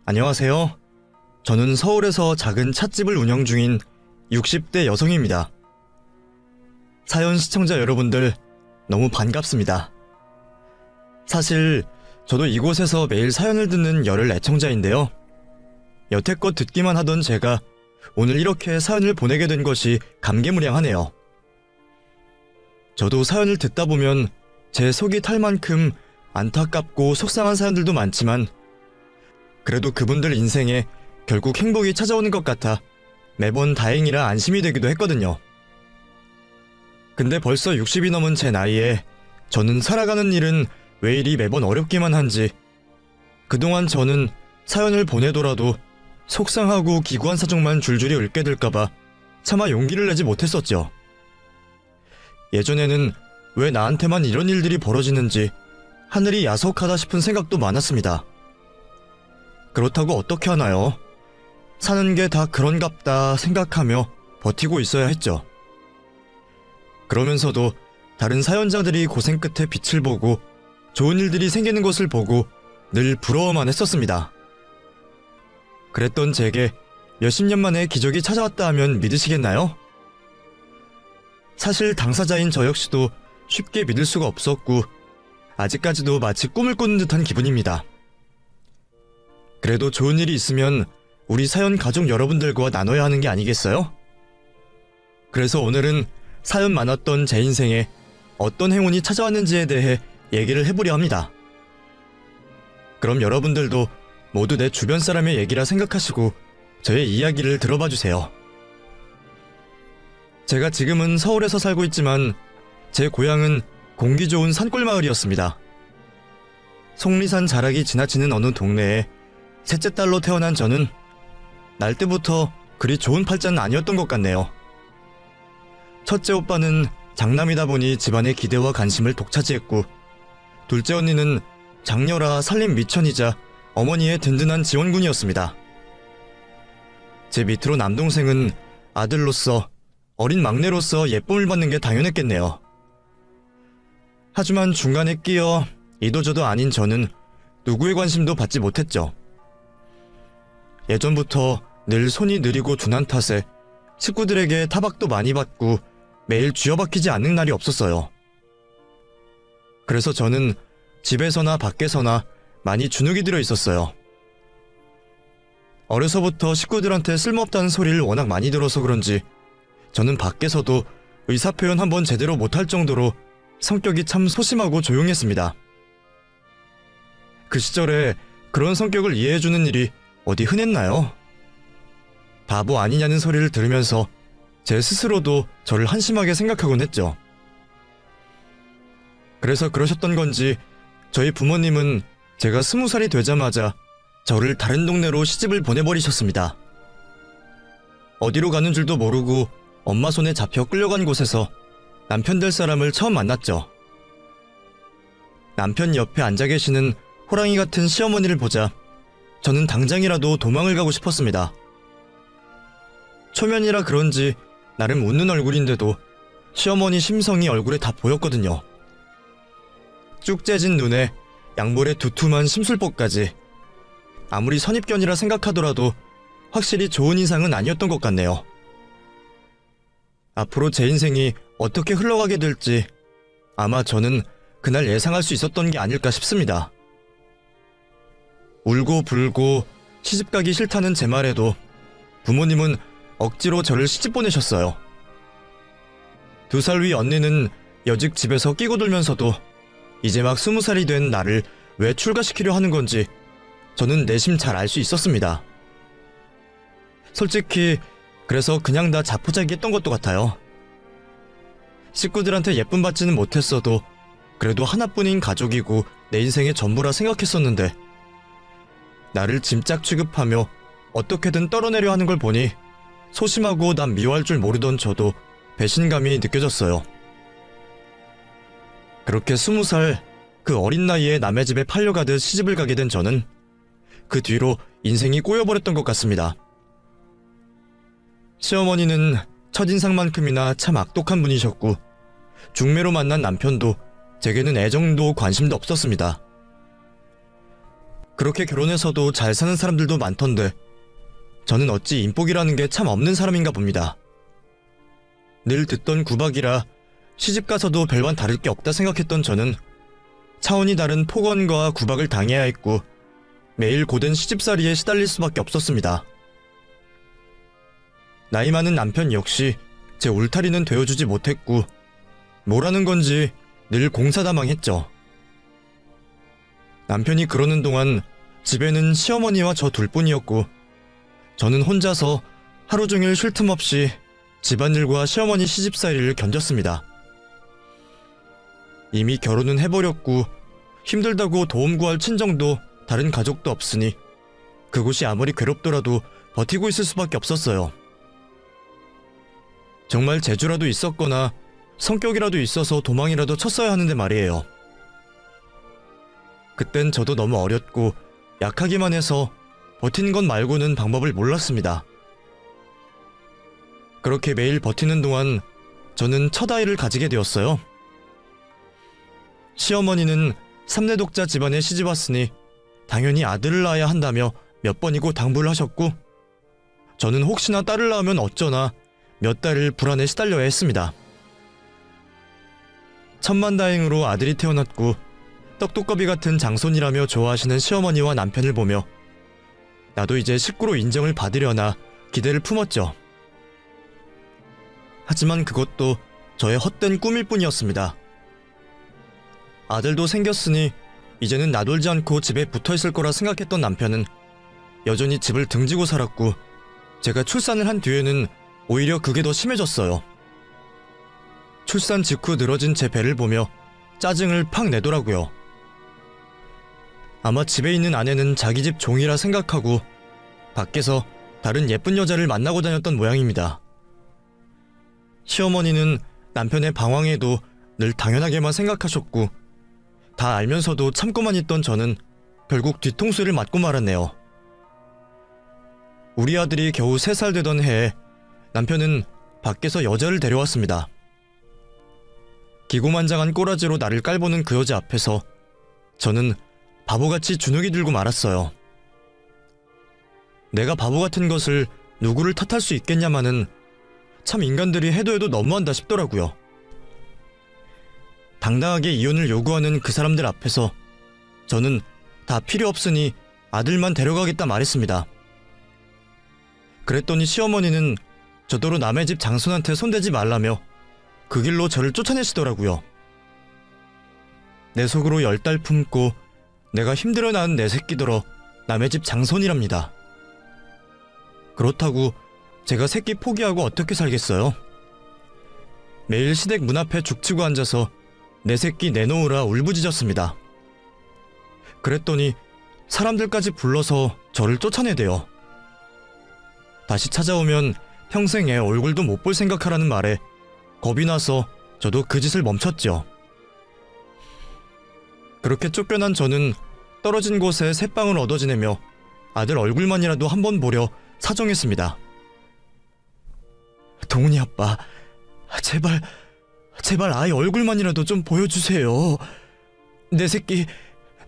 안녕하세요. 저는 서울에서 작은 찻집을 운영 중인 60대 여성입니다. 사연 시청자 여러분들 너무 반갑습니다. 사실 저도 이곳에서 매일 사연을 듣는 열혈 애청자인데요. 여태껏 듣기만 하던 제가 오늘 이렇게 사연을 보내게 된 것이 감개무량하네요. 저도 사연을 듣다 보면 제 속이 탈 만큼 안타깝고 속상한 사연들도 많지만 그래도 그분들 인생에 결국 행복이 찾아오는 것 같아 매번 다행이라 안심이 되기도 했거든요. 근데 벌써 60이 넘은 제 나이에 저는 살아가는 일은 왜 이리 매번 어렵기만 한지 그동안 저는 사연을 보내더라도 속상하고 기구한 사정만 줄줄이 읊게 될까봐 차마 용기를 내지 못했었죠. 예전에는 왜 나한테만 이런 일들이 벌어지는지 하늘이 야속하다 싶은 생각도 많았습니다. 그렇다고 어떻게 하나요? 사는 게 다 그런갑다 생각하며 버티고 있어야 했죠. 그러면서도 다른 사연자들이 고생 끝에 빛을 보고 좋은 일들이 생기는 것을 보고 늘 부러워만 했었습니다. 그랬던 제게 몇십 년 만에 기적이 찾아왔다 하면 믿으시겠나요? 사실 당사자인 저 역시도 쉽게 믿을 수가 없었고 아직까지도 마치 꿈을 꾸는 듯한 기분입니다. 그래도 좋은 일이 있으면 우리 사연 가족 여러분들과 나눠야 하는 게 아니겠어요? 그래서 오늘은 사연 많았던 제 인생에 어떤 행운이 찾아왔는지에 대해 얘기를 해보려 합니다. 그럼 여러분들도 모두 내 주변 사람의 얘기라 생각하시고 저의 이야기를 들어봐 주세요. 제가 지금은 서울에서 살고 있지만 제 고향은 공기 좋은 산골 마을이었습니다. 속리산 자락이 지나치는 어느 동네에 셋째 딸로 태어난 저는 날 때부터 그리 좋은 팔자는 아니었던 것 같네요. 첫째 오빠는 장남이다 보니 집안의 기대와 관심을 독차지했고 둘째 언니는 장녀라 살림 미천이자 어머니의 든든한 지원군이었습니다. 제 밑으로 남동생은 아들로서 어린 막내로서 예쁨을 받는 게 당연했겠네요. 하지만 중간에 끼어 이도저도 아닌 저는 누구의 관심도 받지 못했죠. 예전부터 늘 손이 느리고 둔한 탓에 식구들에게 타박도 많이 받고 매일 쥐어박히지 않는 날이 없었어요. 그래서 저는 집에서나 밖에서나 많이 주눅이 들어 있었어요. 어려서부터 식구들한테 쓸모없다는 소리를 워낙 많이 들어서 그런지 저는 밖에서도 의사표현 한번 제대로 못할 정도로 성격이 참 소심하고 조용했습니다. 그 시절에 그런 성격을 이해해주는 일이 어디 흔했나요? 바보 아니냐는 소리를 들으면서 제 스스로도 저를 한심하게 생각하곤 했죠. 그래서 그러셨던 건지 저희 부모님은 제가 20살이 되자마자 저를 다른 동네로 시집을 보내버리셨습니다. 어디로 가는 줄도 모르고 엄마 손에 잡혀 끌려간 곳에서 남편 될 사람을 처음 만났죠. 남편 옆에 앉아 계시는 호랑이 같은 시어머니를 보자 저는 당장이라도 도망을 가고 싶었습니다. 초면이라 그런지 나름 웃는 얼굴인데도 시어머니 심성이 얼굴에 다 보였거든요. 쭉 째진 눈에 양볼에 두툼한 심술보까지 아무리 선입견이라 생각하더라도 확실히 좋은 인상은 아니었던 것 같네요. 앞으로 제 인생이 어떻게 흘러가게 될지 아마 저는 그날 예상할 수 있었던 게 아닐까 싶습니다. 울고 불고 시집가기 싫다는 제 말에도 부모님은 억지로 저를 시집 보내셨어요. 2살 위 언니는 여직 집에서 끼고 들면서도 이제 막 20살이 된 나를 왜 출가시키려 하는 건지 저는 내심 잘 알 수 있었습니다. 솔직히 그래서 그냥 다 자포자기 했던 것도 같아요. 식구들한테 예쁨 받지는 못했어도 그래도 하나뿐인 가족이고 내 인생의 전부라 생각했었는데 나를 짐짝 취급하며 어떻게든 떨어내려 하는 걸 보니 소심하고 난 미워할 줄 모르던 저도 배신감이 느껴졌어요. 그렇게 20살 그 어린 나이에 남의 집에 팔려가듯 시집을 가게 된 저는 그 뒤로 인생이 꼬여버렸던 것 같습니다. 시어머니는 첫인상만큼이나 참 악독한 분이셨고 중매로 만난 남편도 제게는 애정도 관심도 없었습니다. 그렇게 결혼해서도 잘 사는 사람들도 많던데 저는 어찌 인복이라는 게 참 없는 사람인가 봅니다. 늘 듣던 구박이라 시집가서도 별반 다를 게 없다 생각했던 저는 차원이 다른 폭언과 구박을 당해야 했고 매일 고된 시집살이에 시달릴 수밖에 없었습니다. 나이 많은 남편 역시 제 울타리는 되어주지 못했고 뭐라는 건지 늘 공사다망했죠. 남편이 그러는 동안 집에는 시어머니와 저 둘뿐이었고 저는 혼자서 하루 종일 쉴 틈 없이 집안일과 시어머니 시집살이를 견뎠습니다. 이미 결혼은 해버렸고 힘들다고 도움 구할 친정도 다른 가족도 없으니 그곳이 아무리 괴롭더라도 버티고 있을 수밖에 없었어요. 정말 재주라도 있었거나 성격이라도 있어서 도망이라도 쳤어야 하는데 말이에요. 그땐 저도 너무 어렸고 약하기만 해서 버틴 것 말고는 방법을 몰랐습니다. 그렇게 매일 버티는 동안 저는 첫 아이를 가지게 되었어요. 시어머니는 3대 독자 집안에 시집왔으니 당연히 아들을 낳아야 한다며 몇 번이고 당부를 하셨고 저는 혹시나 딸을 낳으면 어쩌나 몇 달을 불안에 시달려야 했습니다. 천만다행으로 아들이 태어났고 떡두꺼비 같은 장손이라며 좋아하시는 시어머니와 남편을 보며 나도 이제 식구로 인정을 받으려나 기대를 품었죠. 하지만 그것도 저의 헛된 꿈일 뿐이었습니다. 아들도 생겼으니 이제는 나돌지 않고 집에 붙어있을 거라 생각했던 남편은 여전히 집을 등지고 살았고 제가 출산을 한 뒤에는 오히려 그게 더 심해졌어요. 출산 직후 늘어진 제 배를 보며 짜증을 팍 내더라고요. 아마 집에 있는 아내는 자기 집 종이라 생각하고 밖에서 다른 예쁜 여자를 만나고 다녔던 모양입니다. 시어머니는 남편의 방황에도 늘 당연하게만 생각하셨고 다 알면서도 참고만 있던 저는 결국 뒤통수를 맞고 말았네요. 우리 아들이 겨우 3살 되던 해에 남편은 밖에서 여자를 데려왔습니다. 기고만장한 꼬라지로 나를 깔보는 그 여자 앞에서 저는 바보같이 주눅이 들고 말았어요. 내가 바보 같은 것을 누구를 탓할 수 있겠냐마는 참 인간들이 해도 너무한다 싶더라고요. 당당하게 이혼을 요구하는 그 사람들 앞에서 저는 다 필요 없으니 아들만 데려가겠다 말했습니다. 그랬더니 시어머니는 저더러 남의 집 장손한테 손대지 말라며 그 길로 저를 쫓아내시더라고요. 내 속으로 10달 품고 내가 힘들어 낳은 내 새끼더러 남의 집 장손이랍니다. 그렇다고 제가 새끼 포기하고 어떻게 살겠어요? 매일 시댁 문 앞에 죽치고 앉아서 내 새끼 내놓으라 울부짖었습니다. 그랬더니 사람들까지 불러서 저를 쫓아내대요. 다시 찾아오면 평생 애 얼굴도 못 볼 생각하라는 말에 겁이 나서 저도 그 짓을 멈췄죠. 그렇게 쫓겨난 저는 떨어진 곳에 새빵을 얻어 지내며 아들 얼굴만이라도 한번 보려 사정했습니다. 동훈이 아빠, 제발 아이 얼굴만이라도 좀 보여주세요. 내 새끼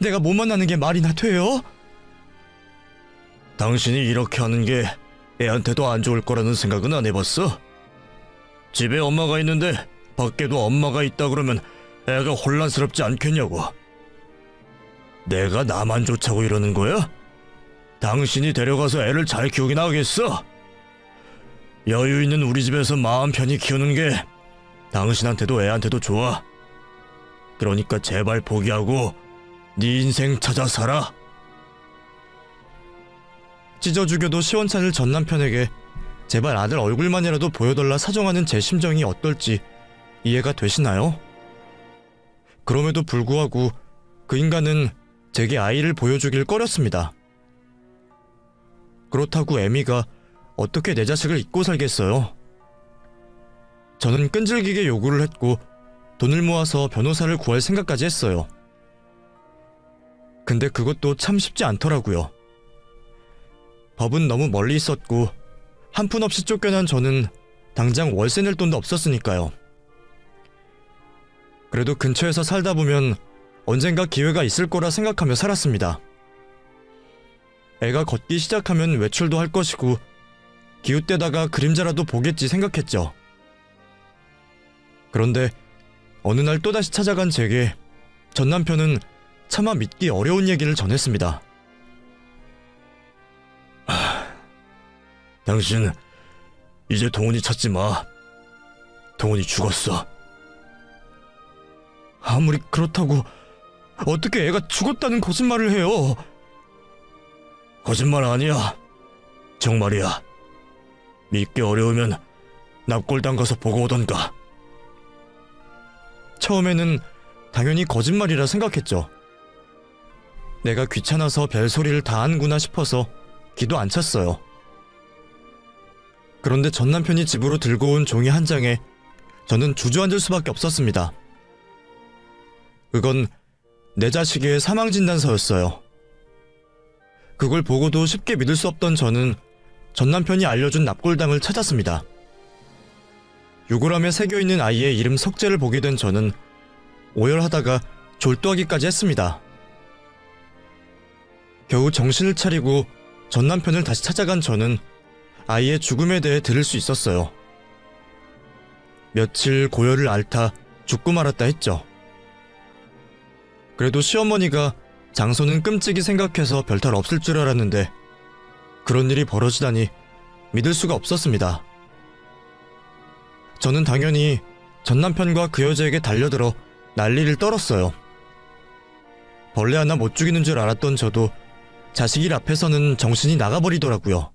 내가 못 만나는 게 말이나 돼요? 당신이 이렇게 하는 게 애한테도 안 좋을 거라는 생각은 안 해봤어? 집에 엄마가 있는데 밖에도 엄마가 있다 그러면 애가 혼란스럽지 않겠냐고. 내가 나만 좋자고 이러는 거야? 당신이 데려가서 애를 잘 키우긴 하겠어? 여유 있는 우리 집에서 마음 편히 키우는 게 당신한테도 애한테도 좋아. 그러니까 제발 포기하고 네 인생 찾아 살아. 찢어 죽여도 시원찮을 전 남편에게 제발 아들 얼굴만이라도 보여달라 사정하는 제 심정이 어떨지 이해가 되시나요? 그럼에도 불구하고 그 인간은 제게 아이를 보여주길 꺼렸습니다. 그렇다고 애미가 어떻게 내 자식을 잊고 살겠어요? 저는 끈질기게 요구를 했고 돈을 모아서 변호사를 구할 생각까지 했어요. 근데 그것도 참 쉽지 않더라고요. 법은 너무 멀리 있었고 한 푼 없이 쫓겨난 저는 당장 월세 낼 돈도 없었으니까요. 그래도 근처에서 살다 보면 언젠가 기회가 있을 거라 생각하며 살았습니다. 애가 걷기 시작하면 외출도 할 것이고 기웃대다가 그림자라도 보겠지 생각했죠. 그런데 어느 날 또다시 찾아간 제게 전 남편은 차마 믿기 어려운 얘기를 전했습니다. 당신 이제 동훈이 찾지 마. 동훈이 죽었어. 아무리 그렇다고 어떻게 애가 죽었다는 거짓말을 해요? 거짓말 아니야. 정말이야. 믿기 어려우면 납골당 가서 보고 오던가. 처음에는 당연히 거짓말이라 생각했죠. 내가 귀찮아서 별소리를 다 한구나 싶어서 기도 안 찼어요. 그런데 전 남편이 집으로 들고 온 종이 한 장에 저는 주저앉을 수밖에 없었습니다. 그건 내 자식의 사망진단서였어요. 그걸 보고도 쉽게 믿을 수 없던 저는 전 남편이 알려준 납골당을 찾았습니다. 유골함에 새겨있는 아이의 이름 석재를 보게 된 저는 오열하다가 졸도하기까지 했습니다. 겨우 정신을 차리고 전 남편을 다시 찾아간 저는 아이의 죽음에 대해 들을 수 있었어요. 며칠 고열을 앓다 죽고 말았다 했죠. 그래도 시어머니가 장소는 끔찍이 생각해서 별탈 없을 줄 알았는데 그런 일이 벌어지다니 믿을 수가 없었습니다. 저는 당연히 전 남편과 그 여자에게 달려들어 난리를 떨었어요. 벌레 하나 못 죽이는 줄 알았던 저도 자식 일 앞에서는 정신이 나가버리더라고요.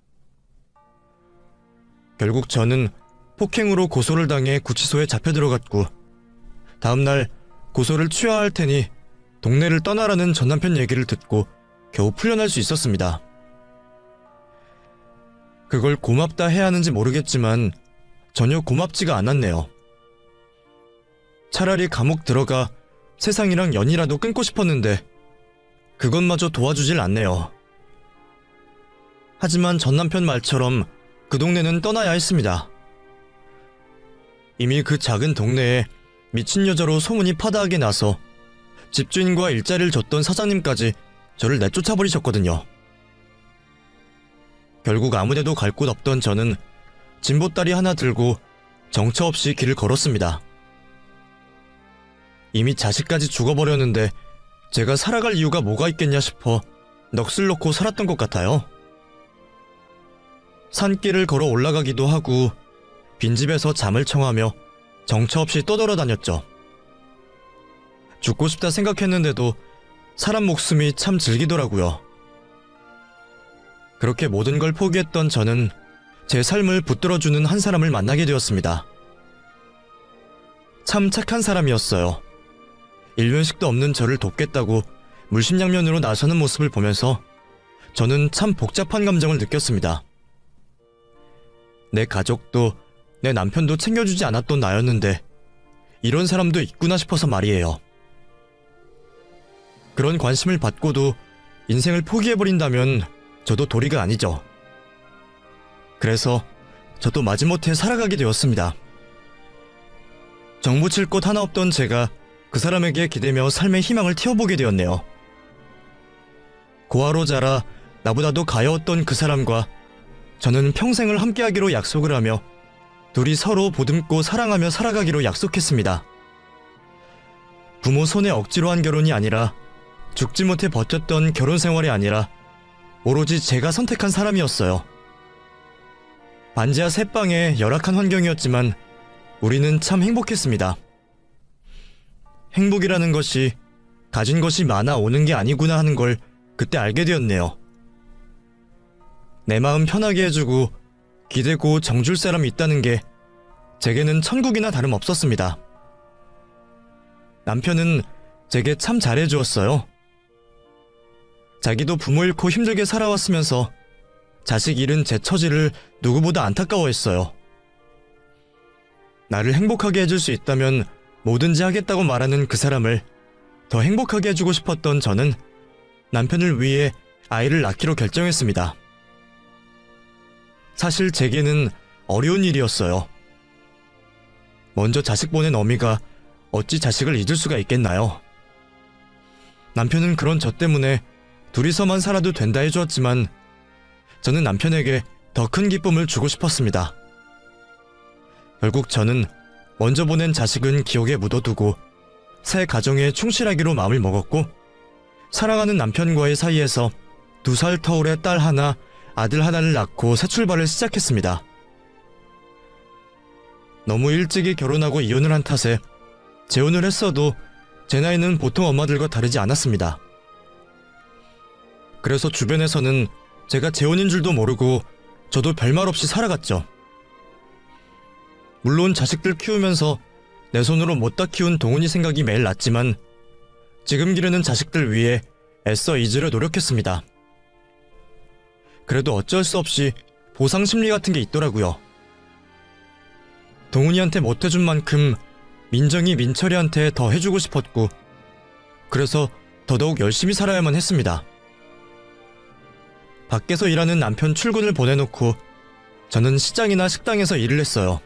결국 저는 폭행으로 고소를 당해 구치소에 잡혀 들어갔고 다음날 고소를 취하할 테니 동네를 떠나라는 전 남편 얘기를 듣고 겨우 풀려날 수 있었습니다. 그걸 고맙다 해야 하는지 모르겠지만 전혀 고맙지가 않았네요. 차라리 감옥 들어가 세상이랑 연이라도 끊고 싶었는데 그것마저 도와주질 않네요. 하지만 전 남편 말처럼 그 동네는 떠나야 했습니다. 이미 그 작은 동네에 미친 여자로 소문이 파다하게 나서 집주인과 일자리를 줬던 사장님까지 저를 내쫓아버리셨거든요. 결국 아무데도 갈 곳 없던 저는 진보다리 하나 들고 정처 없이 길을 걸었습니다. 이미 자식까지 죽어버렸는데 제가 살아갈 이유가 뭐가 있겠냐 싶어 넋을 놓고 살았던 것 같아요. 산길을 걸어 올라가기도 하고 빈집에서 잠을 청하며 정처 없이 떠돌아다녔죠. 죽고 싶다 생각했는데도 사람 목숨이 참 즐기더라고요. 그렇게 모든 걸 포기했던 저는 제 삶을 붙들어주는 한 사람을 만나게 되었습니다. 참 착한 사람이었어요. 일면식도 없는 저를 돕겠다고 물심양면으로 나서는 모습을 보면서 저는 참 복잡한 감정을 느꼈습니다. 내 가족도 내 남편도 챙겨주지 않았던 나였는데 이런 사람도 있구나 싶어서 말이에요. 그런 관심을 받고도 인생을 포기해버린다면 저도 도리가 아니죠. 그래서 저도 마지못해 살아가게 되었습니다. 정붙일 곳 하나 없던 제가 그 사람에게 기대며 삶의 희망을 틔워보게 되었네요. 고아로 자라 나보다도 가여웠던 그 사람과 저는 평생을 함께하기로 약속을 하며 둘이 서로 보듬고 사랑하며 살아가기로 약속했습니다. 부모 손에 억지로 한 결혼이 아니라 죽지 못해 버텼던 결혼 생활이 아니라 오로지 제가 선택한 사람이었어요. 반지하 새방의 열악한 환경이었지만 우리는 참 행복했습니다. 행복이라는 것이 가진 것이 많아 오는 게 아니구나 하는 걸 그때 알게 되었네요. 내 마음 편하게 해주고 기대고 정줄 사람이 있다는 게 제게는 천국이나 다름없었습니다. 남편은 제게 참 잘해주었어요. 자기도 부모 잃고 힘들게 살아왔으면서 자식 잃은 제 처지를 누구보다 안타까워했어요. 나를 행복하게 해줄 수 있다면 뭐든지 하겠다고 말하는 그 사람을 더 행복하게 해주고 싶었던 저는 남편을 위해 아이를 낳기로 결정했습니다. 사실 제게는 어려운 일이었어요. 먼저 자식 보낸 어미가 어찌 자식을 잊을 수가 있겠나요? 남편은 그런 저 때문에 둘이서만 살아도 된다 해주었지만 저는 남편에게 더 큰 기쁨을 주고 싶었습니다. 결국 저는 먼저 보낸 자식은 기억에 묻어두고 새 가정에 충실하기로 마음을 먹었고, 사랑하는 남편과의 사이에서 2살 터울의 딸 하나, 아들 하나를 낳고 새 출발을 시작했습니다. 너무 일찍이 결혼하고 이혼을 한 탓에 재혼을 했어도 제 나이는 보통 엄마들과 다르지 않았습니다. 그래서 주변에서는 제가 재혼인 줄도 모르고 저도 별말 없이 살아갔죠. 물론 자식들 키우면서 내 손으로 못다 키운 동훈이 생각이 매일 났지만 지금 기르는 자식들 위해 애써 잊으려 노력했습니다. 그래도 어쩔 수 없이 보상 심리 같은 게 있더라고요. 동훈이한테 못해준 만큼 민정이 민철이한테 더 해주고 싶었고, 그래서 더더욱 열심히 살아야만 했습니다. 밖에서 일하는 남편 출근을 보내놓고 저는 시장이나 식당에서 일을 했어요.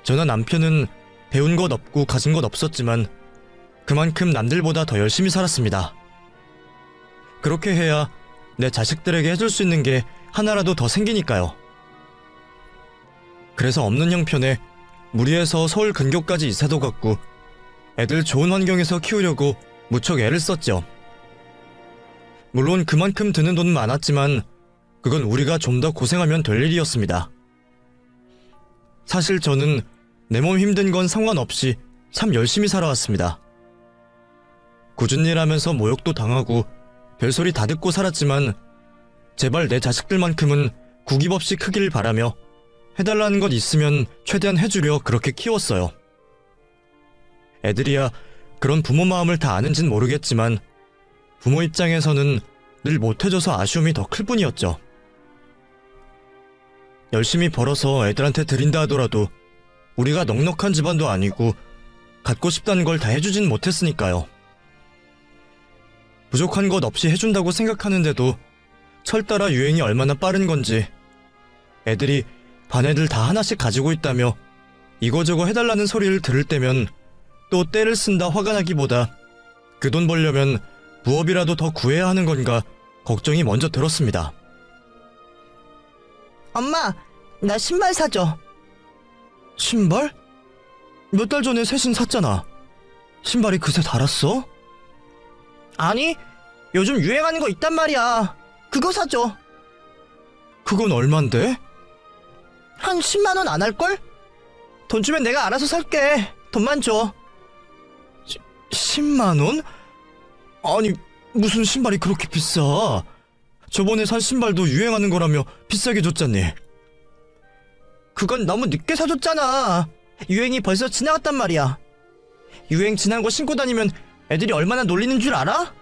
저나 남편은 배운 것 없고 가진 것 없었지만 그만큼 남들보다 더 열심히 살았습니다. 그렇게 해야 내 자식들에게 해줄 수 있는 게 하나라도 더 생기니까요. 그래서 없는 형편에 무리해서 서울 근교까지 이사도 갔고 애들 좋은 환경에서 키우려고 무척 애를 썼죠. 물론 그만큼 드는 돈은 많았지만 그건 우리가 좀 더 고생하면 될 일이었습니다. 사실 저는 내 몸 힘든 건 상관없이 참 열심히 살아왔습니다. 굳은 일 하면서 모욕도 당하고 별소리 다 듣고 살았지만 제발 내 자식들만큼은 구김없이 크기를 바라며 해달라는 것 있으면 최대한 해주려 그렇게 키웠어요. 애들이야 그런 부모 마음을 다 아는진 모르겠지만 부모 입장에서는 늘 못해줘서 아쉬움이 더 클 뿐이었죠. 열심히 벌어서 애들한테 드린다 하더라도 우리가 넉넉한 집안도 아니고 갖고 싶다는 걸 다 해주진 못했으니까요. 부족한 것 없이 해준다고 생각하는데도 철 따라 유행이 얼마나 빠른 건지 애들이 반 애들 다 하나씩 가지고 있다며 이거저거 해달라는 소리를 들을 때면 또 때를 쓴다 화가 나기보다 그 돈 벌려면 부업이라도 더 구해야 하는 건가 걱정이 먼저 들었습니다. 엄마, 나 신발 사줘. 신발? 몇 달 전에 새 신 샀잖아. 신발이 그새 달았어? 아니, 요즘 유행하는 거 있단 말이야. 그거 사줘. 그건 얼만데? 한 10만 원 안 할걸? 돈 주면 내가 알아서 살게. 돈만 줘. 10만 원? 아니 무슨 신발이 그렇게 비싸? 저번에 산 신발도 유행하는 거라며 비싸게 줬잖니. 그건 너무 늦게 사줬잖아. 유행이 벌써 지나갔단 말이야. 유행 지난 거 신고 다니면 애들이 얼마나 놀리는 줄 알아?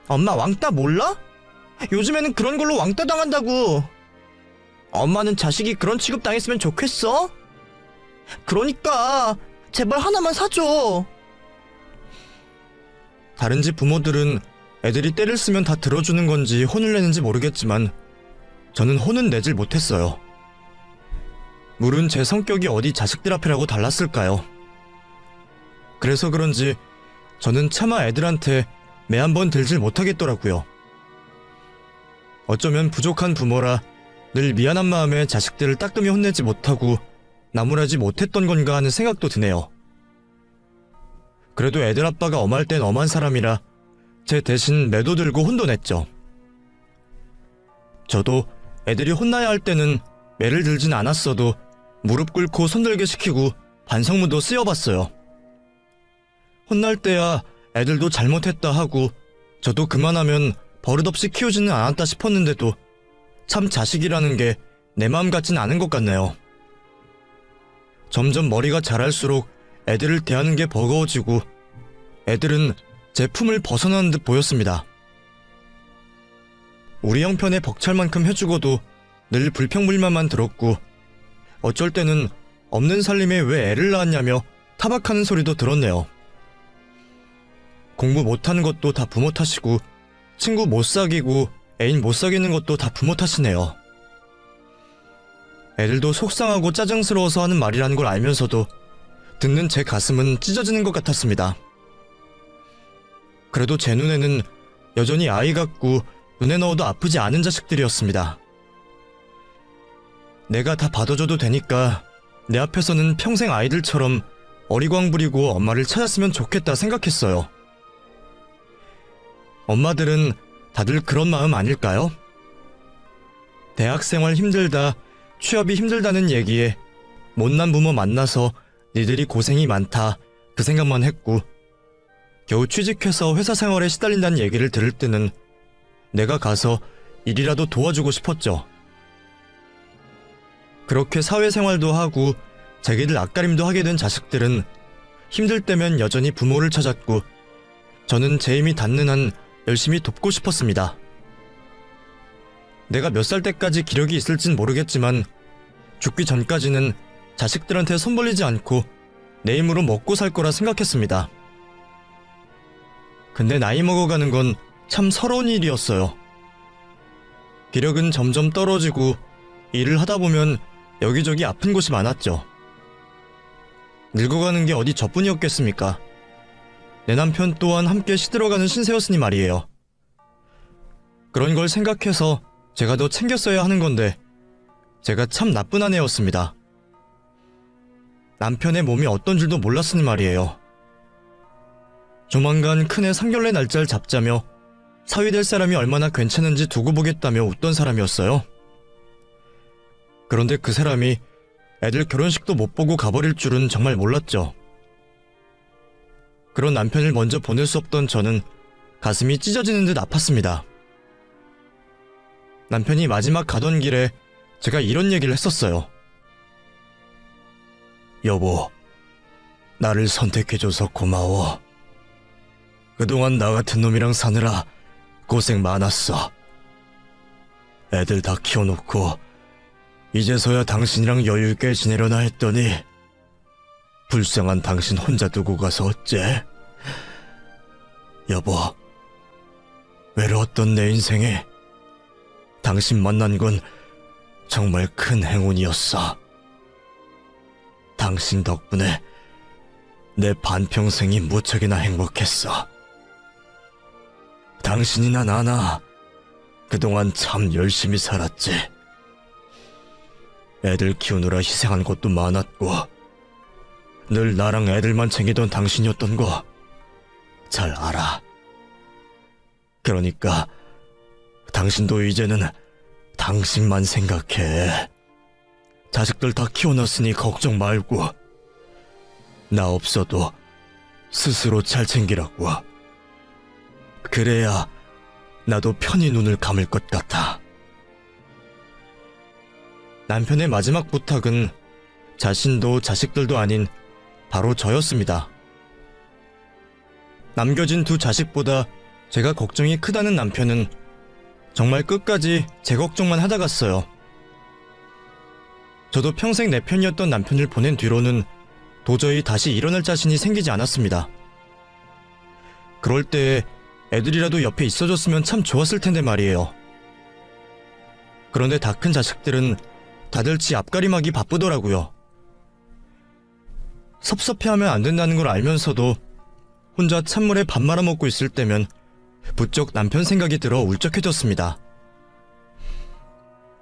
엄마 왕따 몰라? 요즘에는 그런 걸로 왕따 당한다고. 엄마는 자식이 그런 취급 당했으면 좋겠어? 그러니까 제발 하나만 사줘. 다른 집 부모들은 애들이 때를 쓰면 다 들어주는 건지 혼을 내는지 모르겠지만 저는 혼은 내질 못했어요. 물은 제 성격이 어디 자식들 앞이라고 달랐을까요? 그래서 그런지 저는 차마 애들한테 매 한 번 들질 못하겠더라고요. 어쩌면 부족한 부모라 늘 미안한 마음에 자식들을 따끔히 혼내지 못하고 나무라지 못했던 건가 하는 생각도 드네요. 그래도 애들 아빠가 엄할 땐 엄한 사람이라 제 대신 매도 들고 혼도 냈죠. 저도 애들이 혼나야 할 때는 매를 들진 않았어도 무릎 꿇고 손들게 시키고 반성문도 쓰여봤어요. 혼날 때야 애들도 잘못했다 하고 저도 그만하면 버릇없이 키우지는 않았다 싶었는데도 참 자식이라는 게 내 마음 같진 않은 것 같네요. 점점 머리가 자랄수록 애들을 대하는 게 버거워지고 애들은 제 품을 벗어나는 듯 보였습니다. 우리 형편에 벅찰 만큼 해주고도 늘 불평불만만 들었고 어쩔 때는 없는 살림에 왜 애를 낳았냐며 타박하는 소리도 들었네요. 공부 못하는 것도 다 부모 탓이고 친구 못 사귀고 애인 못 사귀는 것도 다 부모 탓이네요. 애들도 속상하고 짜증스러워서 하는 말이라는 걸 알면서도 듣는 제 가슴은 찢어지는 것 같았습니다. 그래도 제 눈에는 여전히 아이 같고 눈에 넣어도 아프지 않은 자식들이었습니다. 내가 다 받아줘도 되니까 내 앞에서는 평생 아이들처럼 어리광 부리고 엄마를 찾았으면 좋겠다 생각했어요. 엄마들은 다들 그런 마음 아닐까요? 대학생활 힘들다, 취업이 힘들다는 얘기에 못난 부모 만나서 니들이 고생이 많다 그 생각만 했고, 겨우 취직해서 회사 생활에 시달린다는 얘기를 들을 때는 내가 가서 일이라도 도와주고 싶었죠. 그렇게 사회생활도 하고 자기들 앞가림도 하게 된 자식들은 힘들 때면 여전히 부모를 찾았고, 저는 제 힘이 닿는 한 열심히 돕고 싶었습니다. 내가 몇 살 때까지 기력이 있을진 모르겠지만 죽기 전까지는 자식들한테 손 벌리지 않고 내 힘으로 먹고 살 거라 생각했습니다. 근데 나이 먹어가는 건 참 서러운 일이었어요. 기력은 점점 떨어지고 일을 하다 보면 여기저기 아픈 곳이 많았죠. 늙어가는 게 어디 저뿐이었겠습니까? 내 남편 또한 함께 시들어가는 신세였으니 말이에요. 그런 걸 생각해서 제가 더 챙겼어야 하는 건데 제가 참 나쁜 아내였습니다. 남편의 몸이 어떤 줄도 몰랐으니 말이에요. 조만간 큰애 상견례 날짜를 잡자며 사위 될 사람이 얼마나 괜찮은지 두고 보겠다며 웃던 사람이었어요. 그런데 그 사람이 애들 결혼식도 못 보고 가버릴 줄은 정말 몰랐죠. 그런 남편을 먼저 보낼 수 없던 저는 가슴이 찢어지는 듯 아팠습니다. 남편이 마지막 가던 길에 제가 이런 얘기를 했었어요. 여보, 나를 선택해줘서 고마워. 그동안 나 같은 놈이랑 사느라 고생 많았어. 애들 다 키워놓고 이제서야 당신이랑 여유있게 지내려나 했더니 불쌍한 당신 혼자 두고 가서 어째? 여보, 외로웠던 내 인생에 당신 만난 건 정말 큰 행운이었어. 당신 덕분에 내 반평생이 무척이나 행복했어. 당신이나 나나 그동안 참 열심히 살았지. 애들 키우느라 희생한 것도 많았고 늘 나랑 애들만 챙기던 당신이었던 거 잘 알아. 그러니까 당신도 이제는 당신만 생각해. 자식들 다 키워놨으니 걱정 말고 나 없어도 스스로 잘 챙기라고. 그래야 나도 편히 눈을 감을 것 같아. 남편의 마지막 부탁은 자신도 자식들도 아닌 바로 저였습니다. 남겨진 두 자식보다 제가 걱정이 크다는 남편은 정말 끝까지 제 걱정만 하다 갔어요. 저도 평생 내 편이었던 남편을 보낸 뒤로는 도저히 다시 일어날 자신이 생기지 않았습니다. 그럴 때 애들이라도 옆에 있어줬으면 참 좋았을 텐데 말이에요. 그런데 다 큰 자식들은 다들 지 앞가림하기 바쁘더라고요. 섭섭해하면 안 된다는 걸 알면서도 혼자 찬물에 밥 말아먹고 있을 때면 부쩍 남편 생각이 들어 울적해졌습니다.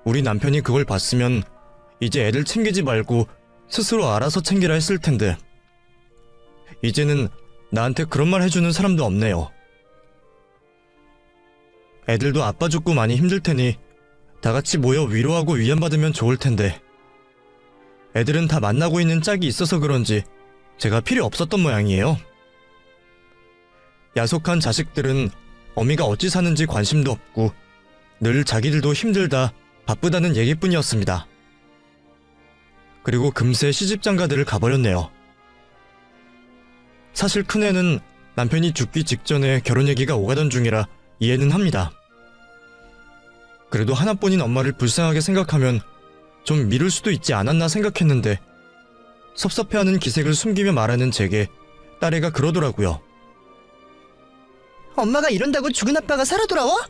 우리 남편이 그걸 봤으면 이제 애들 챙기지 말고 스스로 알아서 챙기라 했을 텐데 이제는 나한테 그런 말 해주는 사람도 없네요. 애들도 아빠 죽고 많이 힘들 테니 다 같이 모여 위로하고 위안받으면 좋을 텐데 애들은 다 만나고 있는 짝이 있어서 그런지 제가 필요 없었던 모양이에요. 야속한 자식들은 어미가 어찌 사는지 관심도 없고 늘 자기들도 힘들다 바쁘다는 얘기뿐이었습니다. 그리고 금세 시집장가들을 가버렸네요. 사실 큰애는 남편이 죽기 직전에 결혼 얘기가 오가던 중이라 이해는 합니다. 그래도 하나뿐인 엄마를 불쌍하게 생각하면 좀 미룰 수도 있지 않았나 생각했는데 섭섭해하는 기색을 숨기며 말하는 제게 딸애가 그러더라고요. 엄마가 이런다고 죽은 아빠가 살아 돌아와?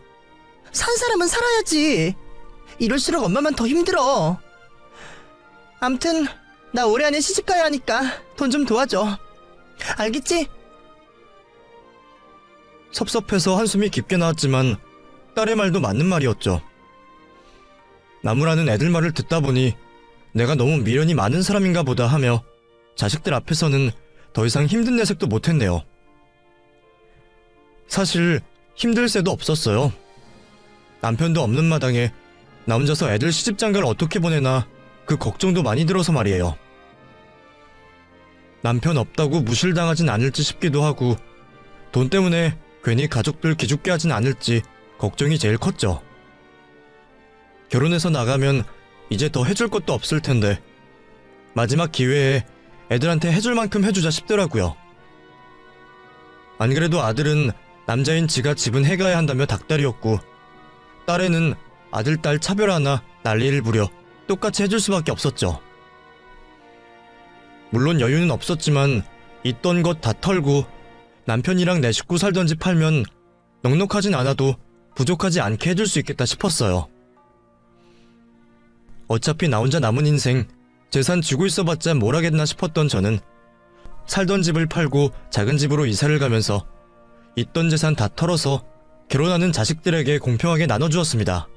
산 사람은 살아야지. 이럴수록 엄마만 더 힘들어. 암튼 나 올해 안에 시집가야 하니까 돈 좀 도와줘. 알겠지? 섭섭해서 한숨이 깊게 나왔지만 딸의 말도 맞는 말이었죠. 나무라는 애들 말을 듣다 보니 내가 너무 미련이 많은 사람인가 보다 하며 자식들 앞에서는 더 이상 힘든 내색도 못했네요. 사실 힘들 새도 없었어요. 남편도 없는 마당에 나 혼자서 애들 시집장가를 어떻게 보내나 그 걱정도 많이 들어서 말이에요. 남편 없다고 무실당하진 않을지 싶기도 하고 돈 때문에 괜히 가족들 기죽게 하진 않을지 걱정이 제일 컸죠. 결혼해서 나가면 이제 더 해줄 것도 없을 텐데 마지막 기회에 애들한테 해줄 만큼 해주자 싶더라고요. 안 그래도 아들은 남자인 지가 집은 해가야 한다며 닭다리였고 딸에는 아들 딸 차별 하나 난리를 부려 똑같이 해줄 수밖에 없었죠. 물론 여유는 없었지만 있던 것 다 털고 남편이랑 내 식구 살던 집 팔면 넉넉하진 않아도 부족하지 않게 해줄 수 있겠다 싶었어요. 어차피 나 혼자 남은 인생 재산 쥐고 있어봤자 뭘 하겠나 싶었던 저는 살던 집을 팔고 작은 집으로 이사를 가면서 있던 재산 다 털어서 결혼하는 자식들에게 공평하게 나눠주었습니다.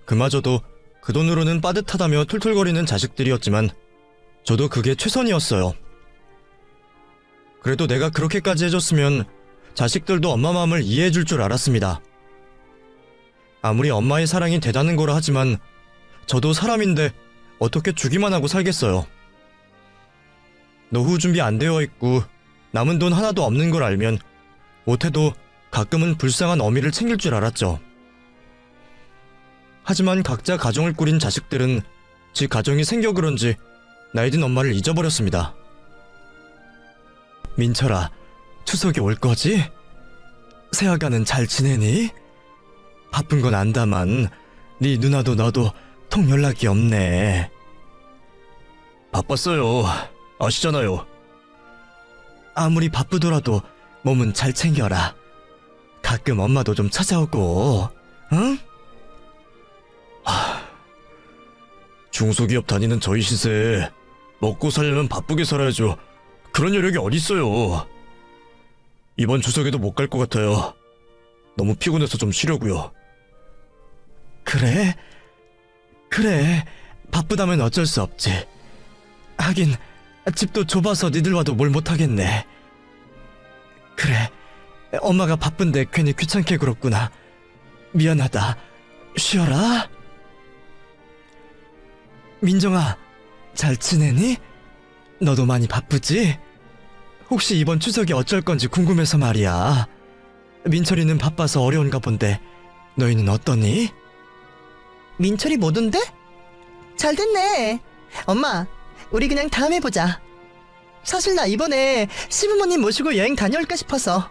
그마저도 그 돈으로는 빠듯하다며 툴툴거리는 자식들이었지만 저도 그게 최선이었어요. 그래도 내가 그렇게까지 해줬으면 자식들도 엄마 마음을 이해해줄 줄 알았습니다. 아무리 엄마의 사랑이 대단한 거라 하지만 저도 사람인데 어떻게 주기만 하고 살겠어요. 노후 준비 안 되어 있고 남은 돈 하나도 없는 걸 알면 못해도 가끔은 불쌍한 어미를 챙길 줄 알았죠. 하지만 각자 가정을 꾸린 자식들은 지 가정이 생겨 그런지 나이든 엄마를 잊어버렸습니다. 민철아, 추석이 올 거지? 새아가는 잘 지내니? 바쁜 건 안다만 네 누나도 너도 통 연락이 없네. 바빴어요. 아시잖아요. 아무리 바쁘더라도 몸은 잘 챙겨라. 가끔 엄마도 좀 찾아오고, 응? 중소기업 다니는 저희 시세 먹고 살려면 바쁘게 살아야죠. 그런 여력이 어딨어요. 이번 추석에도 못 갈 것 같아요. 너무 피곤해서 좀 쉬려고요. 그래? 그래, 바쁘다면 어쩔 수 없지. 하긴 집도 좁아서 니들 와도 뭘 못하겠네. 그래, 엄마가 바쁜데 괜히 귀찮게 굴었구나. 미안하다. 쉬어라. 민정아, 잘 지내니? 너도 많이 바쁘지? 혹시 이번 추석이 어쩔 건지 궁금해서 말이야. 민철이는 바빠서 어려운가 본데 너희는 어떠니? 민철이 못 온대? 잘 됐네. 엄마, 우리 그냥 다음에 보자. 사실 나 이번에 시부모님 모시고 여행 다녀올까 싶어서.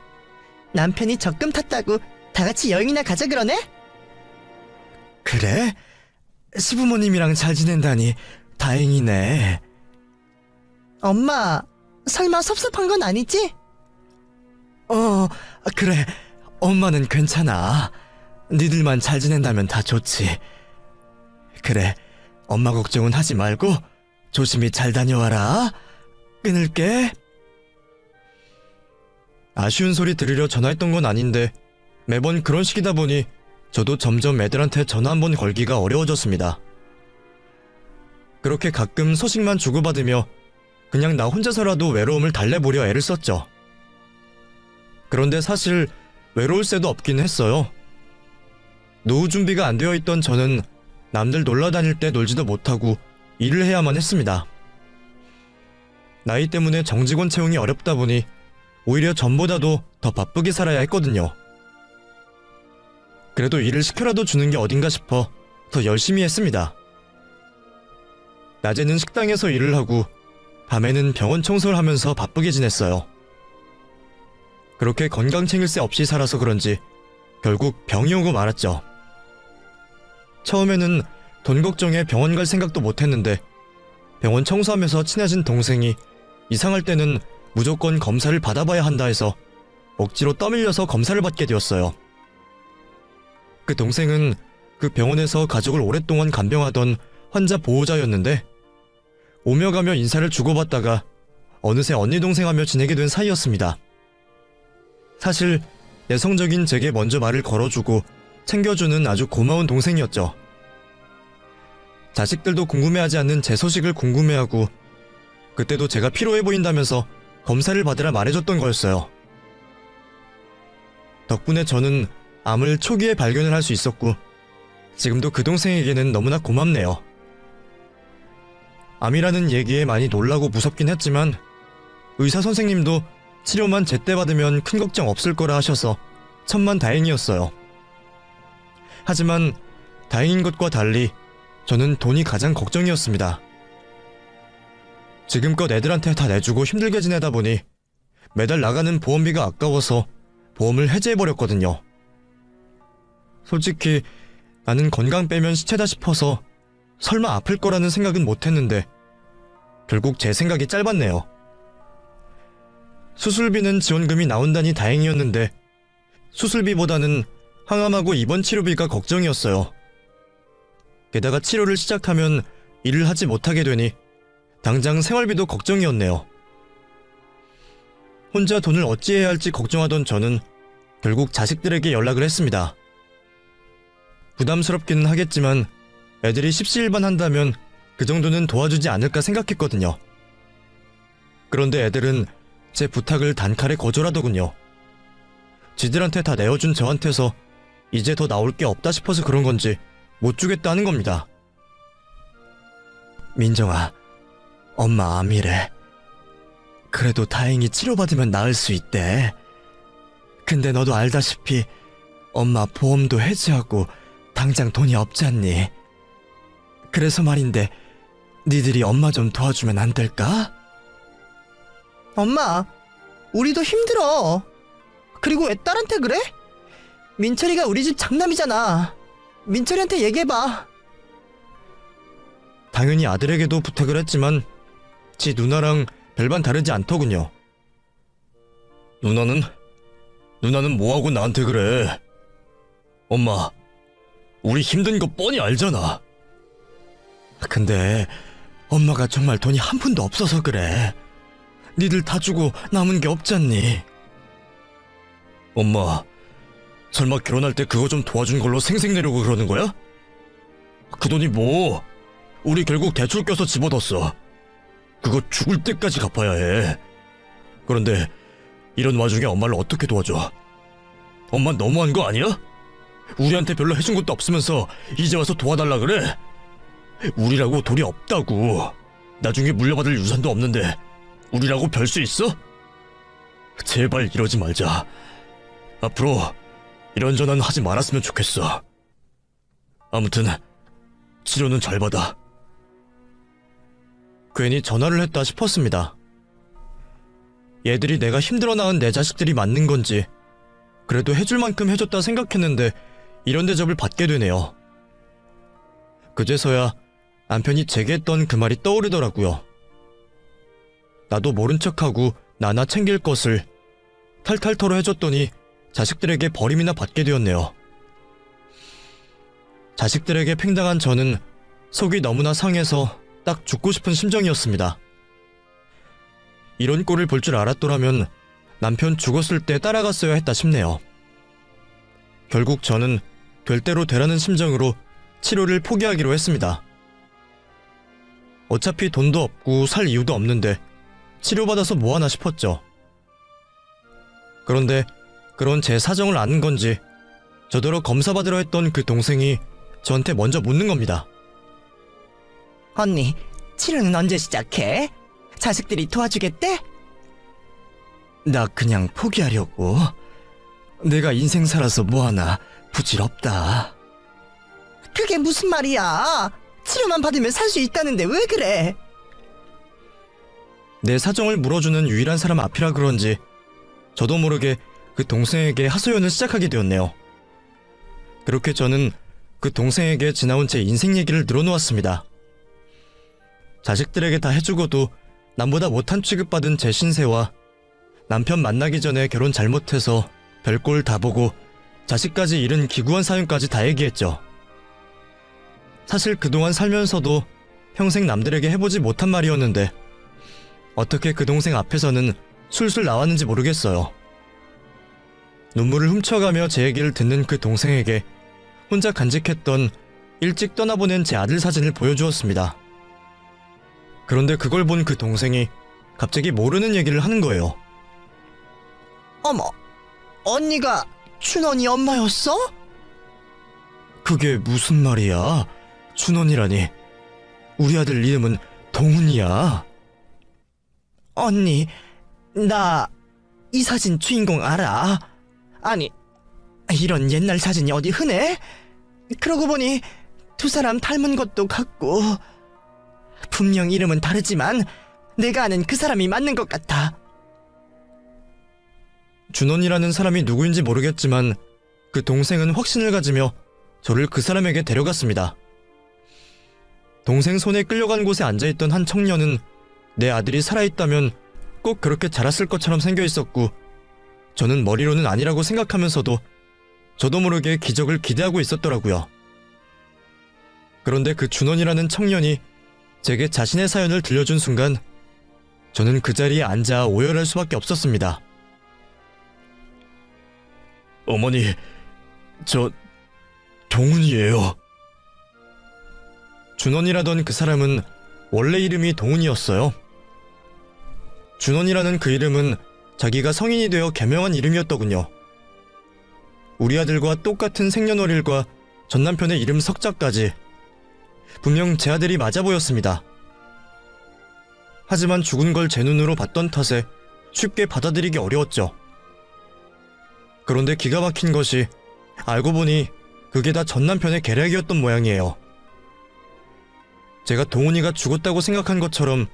남편이 적금 탔다고 다 같이 여행이나 가자 그러네? 그래? 시부모님이랑 잘 지낸다니 다행이네. 엄마, 설마 섭섭한 건 아니지? 그래. 엄마는 괜찮아. 니들만 잘 지낸다면 다 좋지. 그래, 엄마 걱정은 하지 말고 조심히 잘 다녀와라. 끊을게. 아쉬운 소리 들으려 전화했던 건 아닌데 매번 그런 식이다 보니 저도 점점 애들한테 전화 한 번 걸기가 어려워졌습니다. 그렇게 가끔 소식만 주고받으며 그냥 나 혼자서라도 외로움을 달래보려 애를 썼죠. 그런데 사실 외로울 새도 없긴 했어요. 노후 준비가 안 되어 있던 저는 남들 놀러 다닐 때 놀지도 못하고 일을 해야만 했습니다. 나이 때문에 정직원 채용이 어렵다 보니 오히려 전보다도 더 바쁘게 살아야 했거든요. 그래도 일을 시켜라도 주는 게 어딘가 싶어 더 열심히 했습니다. 낮에는 식당에서 일을 하고 밤에는 병원 청소를 하면서 바쁘게 지냈어요. 그렇게 건강 챙길 새 없이 살아서 그런지 결국 병이 오고 말았죠. 처음에는 돈 걱정에 병원 갈 생각도 못했는데 병원 청소하면서 친해진 동생이 이상할 때는 무조건 검사를 받아봐야 한다 해서 억지로 떠밀려서 검사를 받게 되었어요. 그 동생은 그 병원에서 가족을 오랫동안 간병하던 환자 보호자였는데 오며 가며 인사를 주고받다가 어느새 언니 동생하며 지내게 된 사이였습니다. 사실 내성적인 제게 먼저 말을 걸어주고 챙겨주는 아주 고마운 동생이었죠. 자식들도 궁금해하지 않는 제 소식을 궁금해하고 그때도 제가 피로해 보인다면서 검사를 받으라 말해줬던 거였어요. 덕분에 저는 암을 초기에 발견을 할 수 있었고 지금도 그 동생에게는 너무나 고맙네요. 암이라는 얘기에 많이 놀라고 무섭긴 했지만 의사 선생님도 치료만 제때 받으면 큰 걱정 없을 거라 하셔서 천만다행이었어요. 하지만 다행인 것과 달리 저는 돈이 가장 걱정이었습니다. 지금껏 애들한테 다 내주고 힘들게 지내다 보니 매달 나가는 보험비가 아까워서 보험을 해지해버렸거든요. 솔직히 나는 건강 빼면 시체다 싶어서 설마 아플 거라는 생각은 못했는데 결국 제 생각이 짧았네요. 수술비는 지원금이 나온다니 다행이었는데 수술비보다는 항암하고 입원 치료비가 걱정이었어요. 게다가 치료를 시작하면 일을 하지 못하게 되니 당장 생활비도 걱정이었네요. 혼자 돈을 어찌해야 할지 걱정하던 저는 결국 자식들에게 연락을 했습니다. 부담스럽기는 하겠지만 애들이 십시일반 한다면 그 정도는 도와주지 않을까 생각했거든요. 그런데 애들은 제 부탁을 단칼에 거절하더군요. 지들한테 다 내어준 저한테서 이제 더 나올 게 없다 싶어서 그런 건지 못 주겠다는 겁니다. 민정아, 엄마 암이래. 그래도 다행히 치료받으면 나을 수 있대. 근데 너도 알다시피 엄마 보험도 해지하고 당장 돈이 없잖니. 그래서 말인데 니들이 엄마 좀 도와주면 안 될까? 엄마, 우리도 힘들어. 그리고 왜 딸한테 그래? 민철이가 우리 집 장남이잖아. 민철이한테 얘기해봐. 당연히 아들에게도 부탁을 했지만 지 누나랑 별반 다르지 않더군요. 누나는 뭐하고 나한테 그래? 엄마, 우리 힘든 거 뻔히 알잖아. 근데 엄마가 정말 돈이 한 푼도 없어서 그래. 니들 다 주고 남은 게 없잖니. 엄마, 설마 결혼할 때 그거 좀 도와준 걸로 생색 내려고 그러는 거야? 그 돈이 뭐? 우리 결국 대출 껴서 집어넣었어. 그거 죽을 때까지 갚아야 해. 그런데 이런 와중에 엄마를 어떻게 도와줘? 엄마 너무한 거 아니야? 우리한테 별로 해준 것도 없으면서 이제 와서 도와달라 그래? 우리라고 돈이 없다고. 나중에 물려받을 유산도 없는데 우리라고 별 수 있어? 제발 이러지 말자. 앞으로 이런저런 하지 말았으면 좋겠어. 아무튼 치료는 잘 받아. 괜히 전화를 했다 싶었습니다. 얘들이 내가 힘들어 낳은 내 자식들이 맞는 건지 그래도 해줄 만큼 해줬다 생각했는데 이런 대접을 받게 되네요. 그제서야 남편이 제게 했던 그 말이 떠오르더라고요. 나도 모른 척하고 나나 챙길 것을 탈탈 털어 해줬더니 자식들에게 버림이나 받게 되었네요. 자식들에게 팽당한 저는 속이 너무나 상해서 딱 죽고 싶은 심정이었습니다. 이런 꼴을 볼 줄 알았더라면 남편 죽었을 때 따라갔어야 했다 싶네요. 결국 저는 될 대로 되라는 심정으로 치료를 포기하기로 했습니다. 어차피 돈도 없고 살 이유도 없는데 치료받아서 뭐하나 싶었죠. 그런데 그런 제 사정을 아는 건지 저더러 검사받으러 했던 그 동생이 저한테 먼저 묻는 겁니다. 언니, 치료는 언제 시작해? 자식들이 도와주겠대? 나 그냥 포기하려고. 내가 인생 살아서 뭐하나 부질없다. 그게 무슨 말이야? 치료만 받으면 살 수 있다는데 왜 그래? 내 사정을 물어주는 유일한 사람 앞이라 그런지 저도 모르게 그 동생에게 하소연을 시작하게 되었네요. 그렇게 저는 그 동생에게 지나온 제 인생 얘기를 늘어놓았습니다. 자식들에게 다 해주고도 남보다 못한 취급받은 제 신세와 남편 만나기 전에 결혼 잘못해서 별꼴 다 보고 자식까지 잃은 기구한 사연까지 다 얘기했죠. 사실 그동안 살면서도 평생 남들에게 해보지 못한 말이었는데 어떻게 그 동생 앞에서는 술술 나왔는지 모르겠어요. 눈물을 훔쳐가며 제 얘기를 듣는 그 동생에게 혼자 간직했던 일찍 떠나보낸 제 아들 사진을 보여주었습니다. 그런데 그걸 본 그 동생이 갑자기 모르는 얘기를 하는 거예요. 어머, 언니가 춘원이 엄마였어? 그게 무슨 말이야? 춘원이라니. 우리 아들 이름은 동훈이야. 언니, 나 이 사진 주인공 알아? 아니, 이런 옛날 사진이 어디 흔해? 그러고 보니 두 사람 닮은 것도 같고, 분명 이름은 다르지만 내가 아는 그 사람이 맞는 것 같아. 준원이라는 사람이 누구인지 모르겠지만 그 동생은 확신을 가지며 저를 그 사람에게 데려갔습니다. 동생 손에 끌려간 곳에 앉아있던 한 청년은 내 아들이 살아있다면 꼭 그렇게 자랐을 것처럼 생겨 있었고, 저는 머리로는 아니라고 생각하면서도 저도 모르게 기적을 기대하고 있었더라고요. 그런데 그 준원이라는 청년이 제게 자신의 사연을 들려준 순간 저는 그 자리에 앉아 오열할 수밖에 없었습니다. 어머니, 저 동훈이에요. 준원이라던 그 사람은 원래 이름이 동훈이었어요. 준원이라는 그 이름은 자기가 성인이 되어 개명한 이름이었더군요. 우리 아들과 똑같은 생년월일과 전남편의 이름 석자까지 분명 제 아들이 맞아 보였습니다. 하지만 죽은 걸 제 눈으로 봤던 탓에 쉽게 받아들이기 어려웠죠. 그런데 기가 막힌 것이 알고 보니 그게 다 전남편의 계략이었던 모양이에요. 제가 동훈이가 죽었다고 생각한 것처럼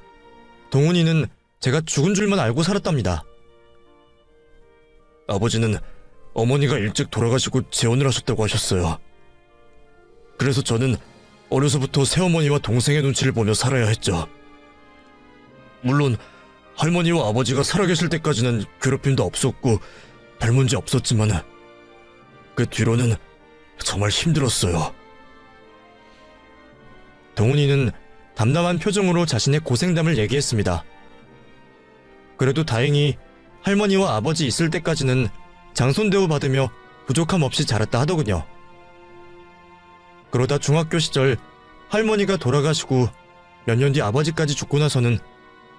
동훈이는 제가 죽은 줄만 알고 살았답니다. 아버지는 어머니가 일찍 돌아가시고 재혼을 하셨다고 하셨어요. 그래서 저는 어려서부터 새어머니와 동생의 눈치를 보며 살아야 했죠. 물론 할머니와 아버지가 살아계실 때까지는 괴롭힘도 없었고 별 문제 없었지만 그 뒤로는 정말 힘들었어요. 동훈이는 담담한 표정으로 자신의 고생담을 얘기했습니다. 그래도 다행히 할머니와 아버지 있을 때까지는 장손 대우 받으며 부족함 없이 자랐다 하더군요. 그러다 중학교 시절 할머니가 돌아가시고 몇 년 뒤 아버지까지 죽고 나서는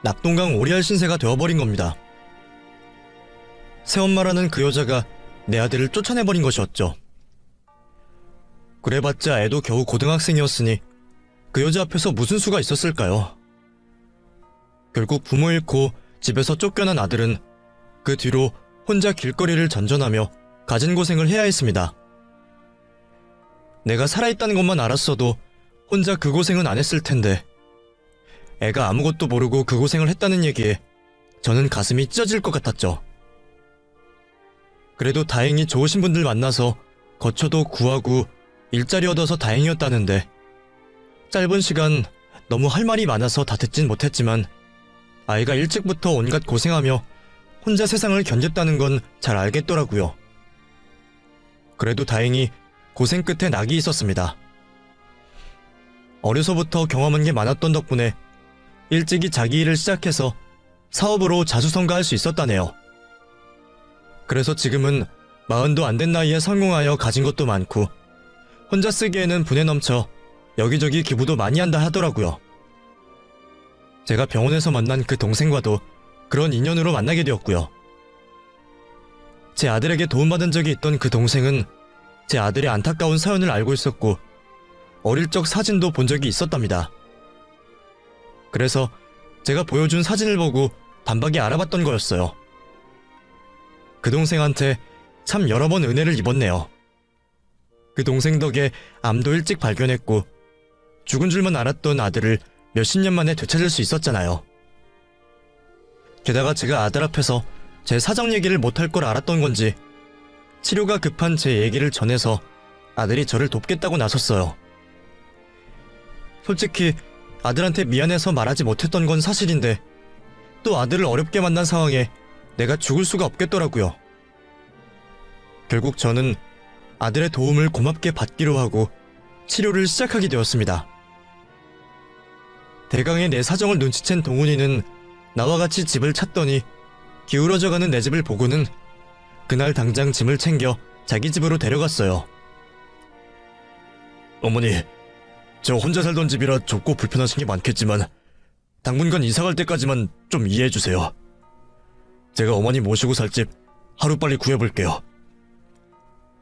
낙동강 오리알 신세가 되어버린 겁니다. 새엄마라는 그 여자가 내 아들을 쫓아내버린 것이었죠. 그래봤자 애도 겨우 고등학생이었으니 그 여자 앞에서 무슨 수가 있었을까요? 결국 부모 잃고 집에서 쫓겨난 아들은 그 뒤로 혼자 길거리를 전전하며 가진 고생을 해야 했습니다. 내가 살아있다는 것만 알았어도 혼자 그 고생은 안 했을 텐데, 애가 아무것도 모르고 그 고생을 했다는 얘기에 저는 가슴이 찢어질 것 같았죠. 그래도 다행히 좋으신 분들 만나서 거처도 구하고 일자리 얻어서 다행이었다는데, 짧은 시간 너무 할 말이 많아서 다 듣진 못했지만 아이가 일찍부터 온갖 고생하며 혼자 세상을 견뎠다는 건 잘 알겠더라고요. 그래도 다행히 고생 끝에 낙이 있었습니다. 어려서부터 경험한 게 많았던 덕분에 일찍이 자기 일을 시작해서 사업으로 자수성가할 수 있었다네요. 그래서 지금은 40도 안 된 나이에 성공하여 가진 것도 많고 혼자 쓰기에는 분에 넘쳐 여기저기 기부도 많이 한다 하더라고요. 제가 병원에서 만난 그 동생과도 그런 인연으로 만나게 되었고요. 제 아들에게 도움받은 적이 있던 그 동생은 제 아들의 안타까운 사연을 알고 있었고 어릴 적 사진도 본 적이 있었답니다. 그래서 제가 보여준 사진을 보고 단박에 알아봤던 거였어요. 그 동생한테 참 여러 번 은혜를 입었네요. 그 동생 덕에 암도 일찍 발견했고 죽은 줄만 알았던 아들을 몇십 년 만에 되찾을 수 있었잖아요. 게다가 제가 아들 앞에서 제 사정 얘기를 못할 걸 알았던 건지 치료가 급한 제 얘기를 전해서 아들이 저를 돕겠다고 나섰어요. 솔직히 아들한테 미안해서 말하지 못했던 건 사실인데 또 아들을 어렵게 만난 상황에 내가 죽을 수가 없겠더라고요. 결국 저는 아들의 도움을 고맙게 받기로 하고 치료를 시작하게 되었습니다. 대강의 내 사정을 눈치챈 동훈이는 나와 같이 집을 찾더니 기울어져가는 내 집을 보고는 그날 당장 짐을 챙겨 자기 집으로 데려갔어요. 어머니, 저 혼자 살던 집이라 좁고 불편하신 게 많겠지만 당분간 이사갈 때까지만 좀 이해해주세요. 제가 어머니 모시고 살 집 하루빨리 구해볼게요.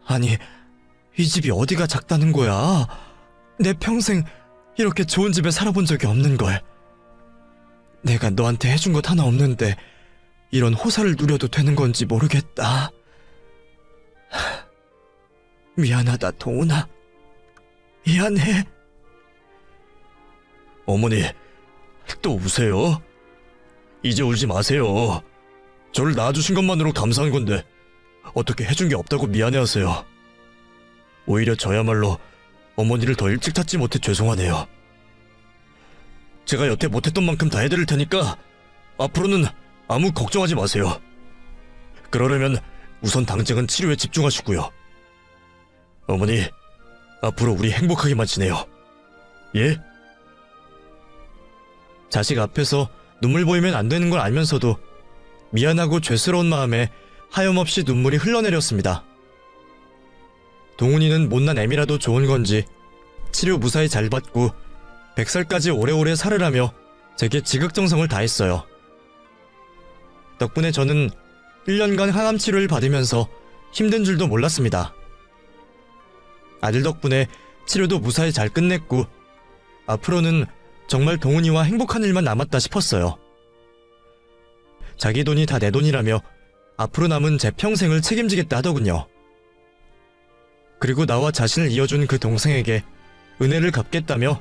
아니, 이 집이 어디가 작다는 거야? 내 평생 이렇게 좋은 집에 살아본 적이 없는걸. 내가 너한테 해준 것 하나 없는데 이런 호사를 누려도 되는 건지 모르겠다. 미안하다, 동훈아. 미안해. 어머니, 또 우세요? 이제 울지 마세요. 저를 낳아주신 것만으로 감사한 건데 어떻게 해준 게 없다고 미안해하세요. 오히려 저야말로 어머니를 더 일찍 찾지 못해 죄송하네요. 제가 여태 못했던 만큼 다 해드릴 테니까 앞으로는 아무 걱정하지 마세요. 그러려면 우선 당장은 치료에 집중하시고요. 어머니, 앞으로 우리 행복하게만 지내요. 예? 자식 앞에서 눈물 보이면 안 되는 걸 알면서도 미안하고 죄스러운 마음에 하염없이 눈물이 흘러내렸습니다. 동훈이는 못난 애미라도 좋은 건지 치료 무사히 잘 받고 100살까지 오래오래 살으라며 제게 지극정성을 다했어요. 덕분에 저는 1년간 항암 치료를 받으면서 힘든 줄도 몰랐습니다. 아들 덕분에 치료도 무사히 잘 끝냈고 앞으로는 정말 동훈이와 행복한 일만 남았다 싶었어요. 자기 돈이 다 내 돈이라며 앞으로 남은 제 평생을 책임지겠다 하더군요. 그리고 나와 자신을 이어준 그 동생에게 은혜를 갚겠다며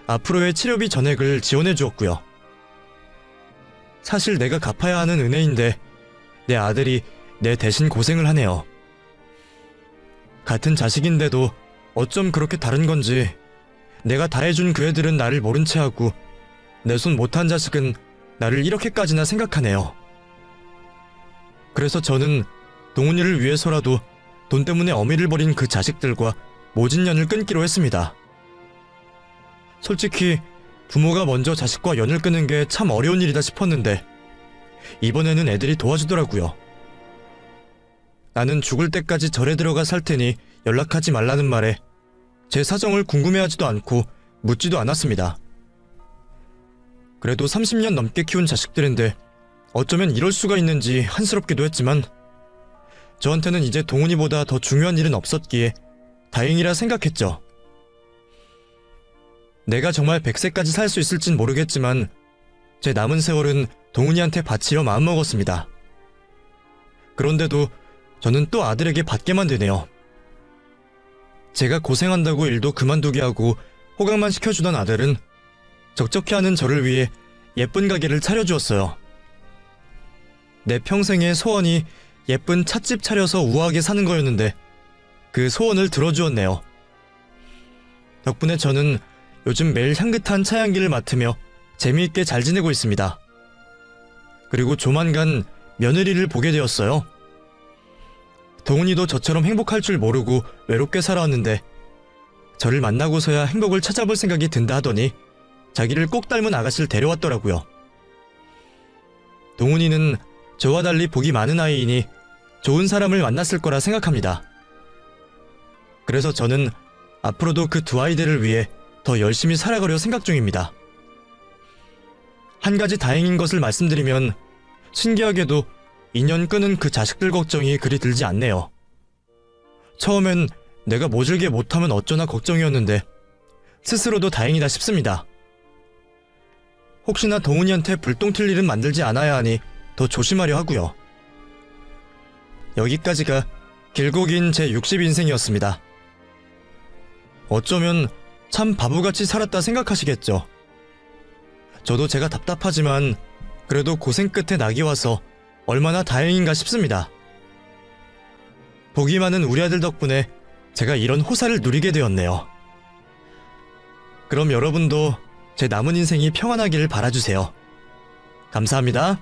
앞으로의 치료비 전액을 지원해 주었고요. 사실 내가 갚아야 하는 은혜인데 내 아들이 내 대신 고생을 하네요. 같은 자식인데도 어쩜 그렇게 다른 건지 내가 다 해준 그 애들은 나를 모른 채 하고 내 손 못한 자식은 나를 이렇게까지나 생각하네요. 그래서 저는 동훈이를 위해서라도 돈 때문에 어미를 버린 그 자식들과 모진 연을 끊기로 했습니다. 솔직히 부모가 먼저 자식과 연을 끊는 게 참 어려운 일이다 싶었는데 이번에는 애들이 도와주더라고요. 나는 죽을 때까지 절에 들어가 살 테니 연락하지 말라는 말에 제 사정을 궁금해하지도 않고 묻지도 않았습니다. 그래도 30년 넘게 키운 자식들인데 어쩌면 이럴 수가 있는지 한스럽기도 했지만 저한테는 이제 동훈이보다 더 중요한 일은 없었기에 다행이라 생각했죠. 내가 정말 100세까지 살 수 있을진 모르겠지만 제 남은 세월은 동훈이한테 바치려 마음먹었습니다. 그런데도 저는 또 아들에게 받게만 되네요. 제가 고생한다고 일도 그만두게 하고 호강만 시켜주던 아들은 적적해하는 저를 위해 예쁜 가게를 차려주었어요. 내 평생의 소원이 예쁜 찻집 차려서 우아하게 사는 거였는데 그 소원을 들어주었네요. 덕분에 저는 요즘 매일 향긋한 차향기를 맡으며 재미있게 잘 지내고 있습니다. 그리고 조만간 며느리를 보게 되었어요. 동훈이도 저처럼 행복할 줄 모르고 외롭게 살아왔는데 저를 만나고서야 행복을 찾아볼 생각이 든다 하더니 자기를 꼭 닮은 아가씨를 데려왔더라고요. 동훈이는 저와 달리 복이 많은 아이이니 좋은 사람을 만났을 거라 생각합니다. 그래서 저는 앞으로도 그 두 아이들을 위해 더 열심히 살아가려 생각 중입니다. 한 가지 다행인 것을 말씀드리면 신기하게도 인연 끄는 그 자식들 걱정이 그리 들지 않네요. 처음엔 내가 모질게 못하면 어쩌나 걱정이었는데 스스로도 다행이다 싶습니다. 혹시나 동훈이한테 불똥 튈 일은 만들지 않아야 하니 더 조심하려 하고요. 여기까지가 길고 긴 제 60인생이었습니다. 어쩌면 참 바보같이 살았다 생각하시겠죠. 저도 제가 답답하지만 그래도 고생 끝에 낙이 와서 얼마나 다행인가 싶습니다. 복이 많은 우리 아들 덕분에 제가 이런 호사를 누리게 되었네요. 그럼 여러분도 제 남은 인생이 평안하기를 바라주세요. 감사합니다.